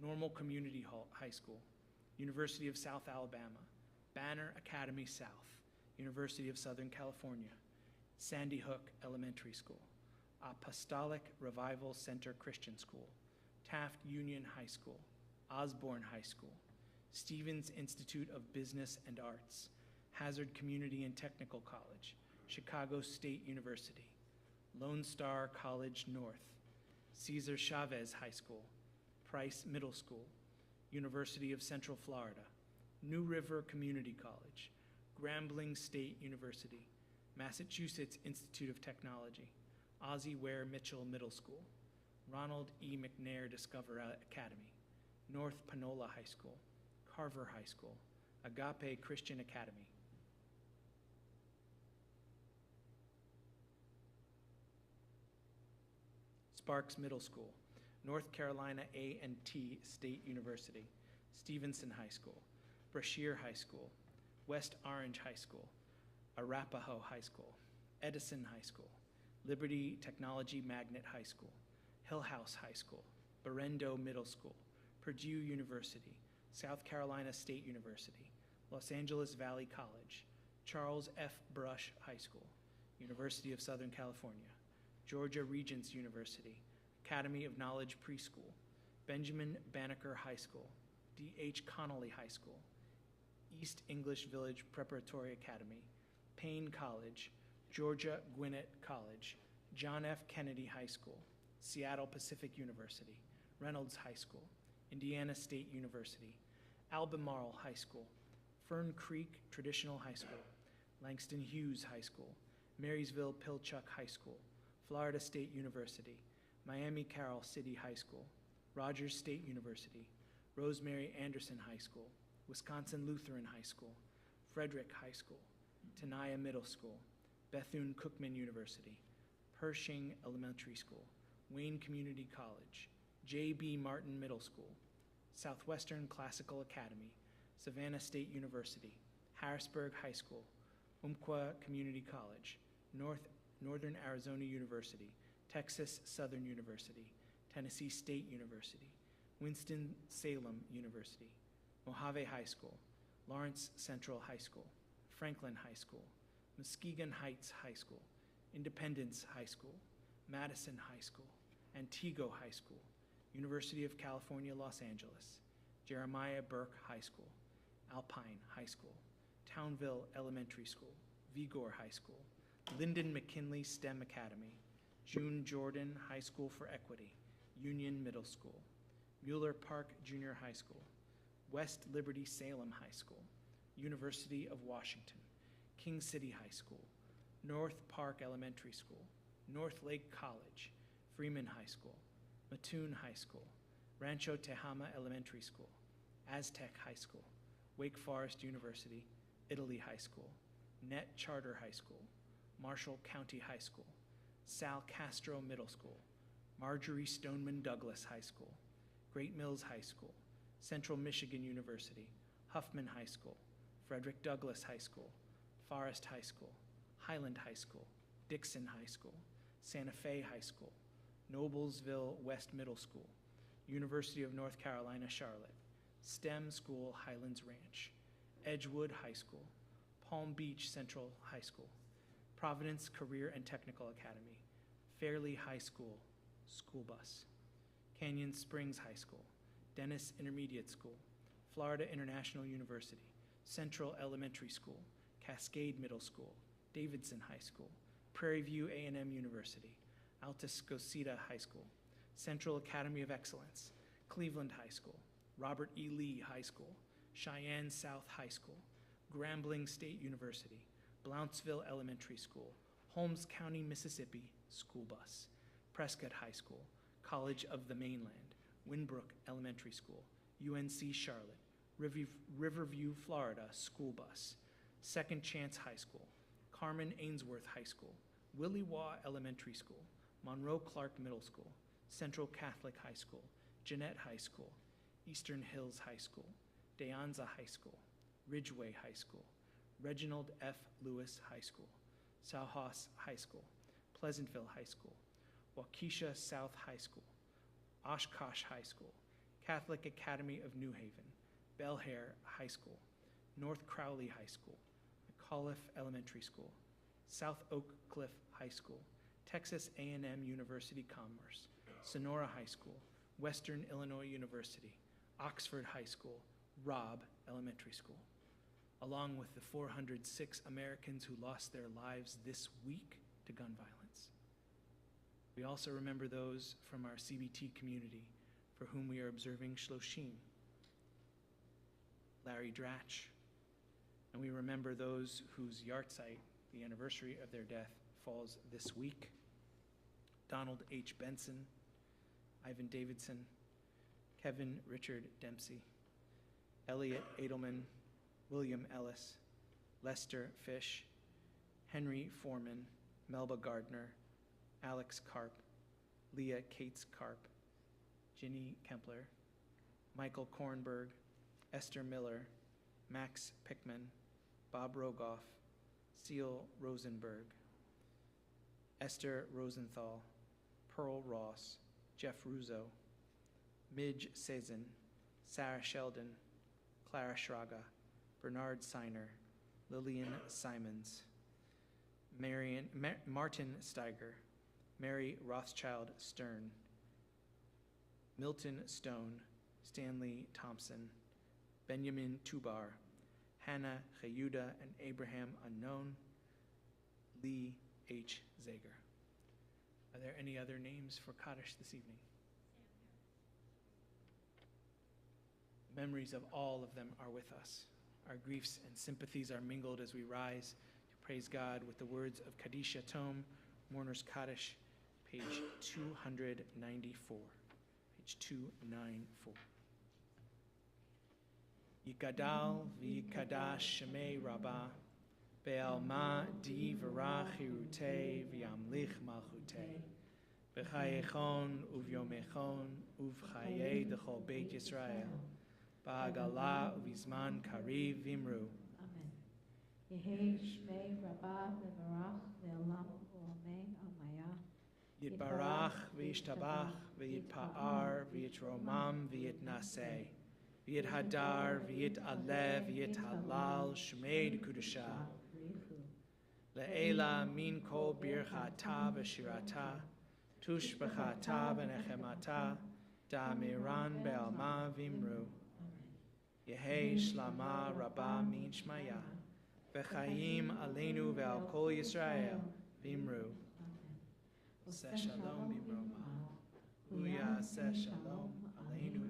Normal Community High School, University of South Alabama, Banner Academy South, University of Southern California, Sandy Hook Elementary School, Apostolic Revival Center Christian School, Taft Union High School, Osborne High School, Stevens Institute of Business and Arts, Hazard Community and Technical College, Chicago State University, Lone Star College North, Cesar Chavez High School, Price Middle School, University of Central Florida, New River Community College, Grambling State University, Massachusetts Institute of Technology, Ozzie Ware Mitchell Middle School, Ronald E. McNair Discover Academy, North Panola High School, Carver High School, Agape Christian Academy. Sparks Middle School, North Carolina A&T State University, Stevenson High School, Brashear High School, West Orange High School, Arapahoe High School, Edison High School, Liberty Technology Magnet High School, Hillhouse High School, Berendo Middle School, Purdue University, South Carolina State University, Los Angeles Valley College, Charles F. Brush High School, University of Southern California, Georgia Regents University, Academy of Knowledge Preschool, Benjamin Banneker High School, D.H. Connolly High School, East English Village Preparatory Academy, Payne College, Georgia Gwinnett College, John F. Kennedy High School, Seattle Pacific University, Reynolds High School, Indiana State University, Albemarle High School, Fern Creek Traditional High School, Langston Hughes High School, Marysville Pilchuck High School, Florida State University, Miami Carroll City High School, Rogers State University, Rosemary Anderson High School, Wisconsin Lutheran High School, Frederick High School, Tenaya Middle School, Bethune-Cookman University, Pershing Elementary School, Wayne Community College, J.B. Martin Middle School, Southwestern Classical Academy, Savannah State University, Harrisburg High School, Umpqua Community College, Northern Arizona University, Texas Southern University, Tennessee State University, Winston-Salem University, Mojave High School, Lawrence Central High School, Franklin High School, Muskegon Heights High School, Independence High School, Madison High School, Antigo High School, University of California, Los Angeles, Jeremiah Burke High School, Alpine High School, Townville Elementary School, Vigor High School, Lyndon McKinley STEM Academy, June Jordan High School for Equity, Union Middle School, Mueller Park Junior High School, West Liberty Salem High School, University of Washington, King City High School, North Park Elementary School, North Lake College, Freeman High School, Mattoon High School, Rancho Tehama Elementary School, Aztec High School, Wake Forest University, Italy High School, Net Charter High School, Marshall County High School, Sal Castro Middle School, Marjorie Stoneman Douglas High School, Great Mills High School, Central Michigan University, Huffman High School, Frederick Douglass High School, Forest High School, Highland High School, Dixon High School, Santa Fe High School, Noblesville West Middle School, University of North Carolina, Charlotte, STEM School, Highlands Ranch, Edgewood High School, Palm Beach Central High School, Providence Career and Technical Academy, Fairleigh High School, school bus, Canyon Springs High School, Dennis Intermediate School, Florida International University, Central Elementary School, Cascade Middle School, Davidson High School, Prairie View A&M University, Altascocita High School, Central Academy of Excellence, Cleveland High School, Robert E. Lee High School, Cheyenne South High School, Grambling State University, Blountsville Elementary School, Holmes County, Mississippi School Bus, Prescott High School, College of the Mainland, Winbrook Elementary School, UNC Charlotte, Riverview, Florida School Bus, Second Chance High School, Carmen Ainsworth High School, Willie Waugh Elementary School, Monroe Clark Middle School, Central Catholic High School, Jeanette High School, Eastern Hills High School, De Anza High School, Ridgeway High School, Reginald F. Lewis High School, Sauhas High School, Pleasantville High School, Waukesha South High School, Oshkosh High School, Catholic Academy of New Haven, Belhair High School, North Crowley High School, McAuliffe Elementary School, South Oak Cliff High School, Texas A&M University Commerce, Sonora High School, Western Illinois University, Oxford High School, Robb Elementary School, along with the 406 Americans who lost their lives this week to gun violence. We also remember those from our CBT community for whom we are observing Shloshim, Larry Dratch, and we remember those whose yahrzeit, the anniversary of their death, falls this week. Donald H. Benson, Ivan Davidson, Kevin Richard Dempsey, Elliot Edelman, William Ellis, Lester Fish, Henry Foreman, Melba Gardner, Alex Karp, Leah Cates Karp, Ginny Kempler, Michael Kornberg, Esther Miller, Max Pickman, Bob Rogoff, Seal Rosenberg, Esther Rosenthal, Pearl Ross, Jeff Russo, Midge Sazin, Sarah Sheldon, Clara Schraga, Bernard Seiner, Lillian Simons, Martin Steiger, Mary Rothschild Stern, Milton Stone, Stanley Thompson, Benjamin Tubar, Hannah Chayuda and Abraham Unknown, Lee H. Zager. Are there any other names for Kaddish this evening? Memories of all of them are with us. Our griefs and sympathies are mingled as we rise to praise God with the words of Kaddish Yatom, Mourner's Kaddish, page 294. Page 294. Yikadal v'yikadash shemei rabbah, be'alma di v'rach hirutei v'yamlich malchutei, b'chayechon uvyomechon uv'chayei d'chol beit Yisrael, ba'agala uv'izman kariv v'imru. Amen. Yehei shmei rabbah v'barach ve'olam u'amei amaya. Yitbarach v'yishtabach v'yitpa'ar v'yitromam v'yitnaseh. V'yit hadar, v'yit alev, v'yit halal, shmei d'kudusha. Le'ela min kol birchata v'shirata, tush b'chata v'nechemata, da'amiran be'alma v'imru. Yehei shlama rabba min shmaya, v'chayim aleinu ve'al kol Yisrael, v'imru. Seh shalom b'imroma, uya seh shalom aleinu.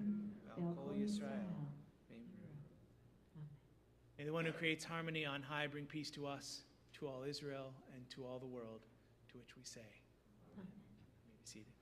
Yisrael. May the one who creates harmony on high bring peace to us, to all Israel, and to all the world, to which we say. Amen. You may be seated.